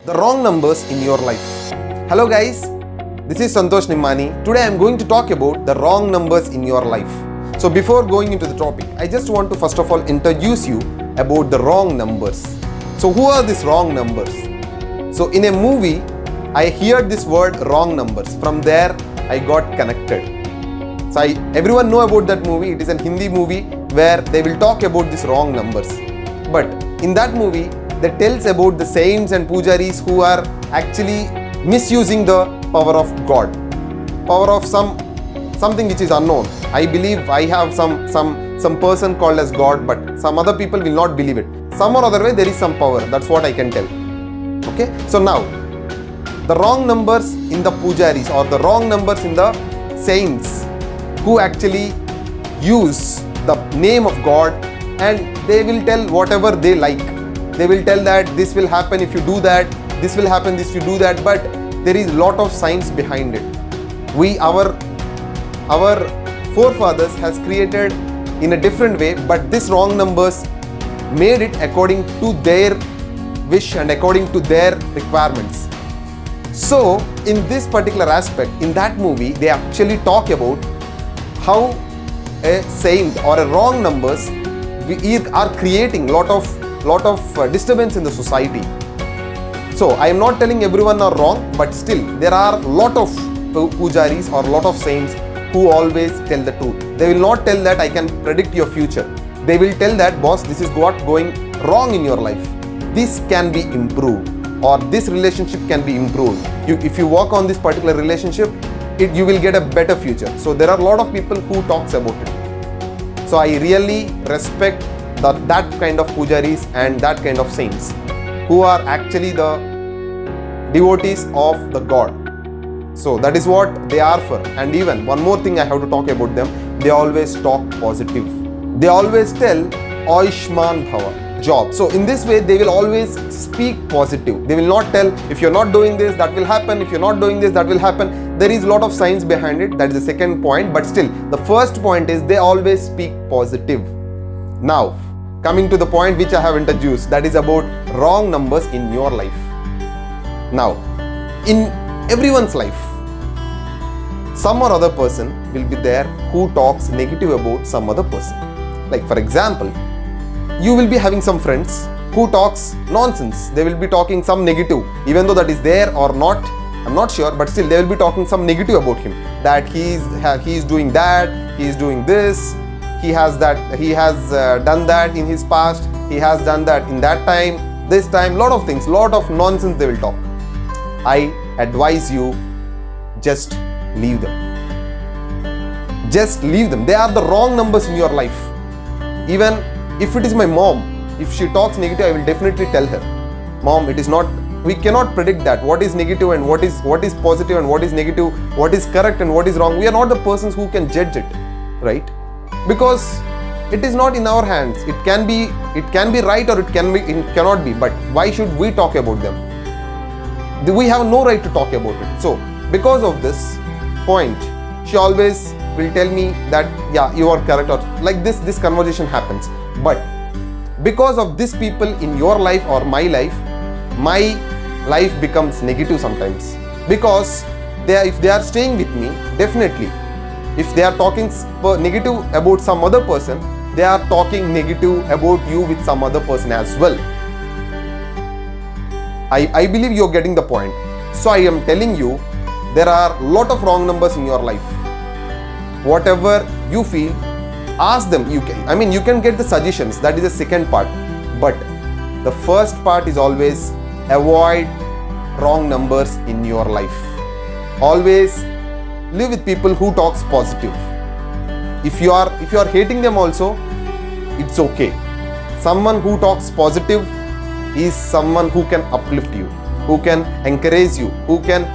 The wrong numbers in your life. Hello guys, this is Santosh Nimani. Today I am going to talk about the wrong numbers in your life. So before going into the topic, I just want to first of all introduce you about the wrong numbers. So who are these wrong numbers? So in a movie, I heard this word wrong numbers. From there, I got connected. So everyone know about that movie. It is a Hindi movie where they will talk about these wrong numbers. But in that movie, they tells about the saints and pujaris who are actually misusing the power of God, power of something which is unknown. I believe I have some person called as God, but some other people will not believe it. Some or other way there is some power. That's what I can tell. Okay. So now, the wrong numbers in the pujaris or the wrong numbers in the saints who actually use the name of God and they will tell whatever they like. They will tell that this will happen if you do that, this will happen if you do that, but there is a lot of science behind it. Our forefathers has created in a different way, but these wrong numbers made it according to their wish and according to their requirements. So in this particular aspect, in that movie, they actually talk about how a saint or a wrong numbers are creating lot of disturbance in the society. So I am not telling everyone are wrong, but still there are lot of pujaris or lot of saints who always tell the truth. They will not tell that I can predict your future. They will tell that, boss, this is what going wrong in your life. This can be improved, or this relationship can be improved. If you work on this particular relationship, you will get a better future. So there are a lot of people who talks about it. So I really respect that kind of pujaris and that kind of saints who are actually the devotees of the God. So that is what they are for. And even one more thing I have to talk about them, they always talk positive. They always tell Ayushman Bhava, job. So in this way, they will always speak positive. They will not tell, if you're not doing this, that will happen. If you're not doing this, that will happen. There is a lot of science behind it. That is the second point. But still, the first point is they always speak positive. Now, coming to the point which I have introduced, that is about wrong numbers in your life. Now, in everyone's life, some or other person will be there who talks negative about some other person. Like for example, you will be having some friends who talks nonsense. They will be talking some negative, even though that is there or not, I'm not sure, but still they will be talking some negative about him. That he is doing that, he is doing this, he has done that in his past, he has done that in that time, this time, lot of things, lot of nonsense they will talk. I advise you, just leave them. Just leave them. They are the wrong numbers in your life. Even if it is my mom, if she talks negative, I will definitely tell her, Mom, it is not, we cannot predict that. What is negative and what is positive and what is negative, what is correct and what is wrong. We are not the persons who can judge it, right? Because it is not in our hands. It can be right or it cannot be. But why should we talk about them? We have no right to talk about it. So because of this point, she always will tell me that, yeah, you are correct, or like this conversation happens. But because of these people in your life or my life becomes negative sometimes. Because if they are staying with me, definitely, if they are talking negative about some other person, they are talking negative about you with some other person as well. I believe you are getting the point. So I am telling you, there are a lot of wrong numbers in your life. Whatever you feel, ask them. You can get the suggestions. That is the second part. But the first part is always avoid wrong numbers in your life. Always live with people who talks positive. If you are hating them also, it's okay. Someone who talks positive is someone who can uplift you, who can encourage you, who can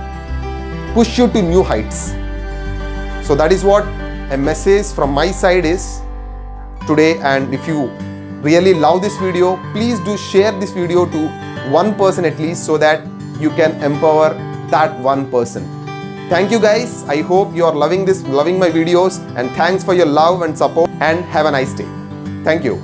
push you to new heights. So that is what a message from my side is today. And if you really love this video, please do share this video to one person at least, so that you can empower that one person. Thank you guys. I hope you are loving my videos, and thanks for your love and support, and have a nice day. Thank you.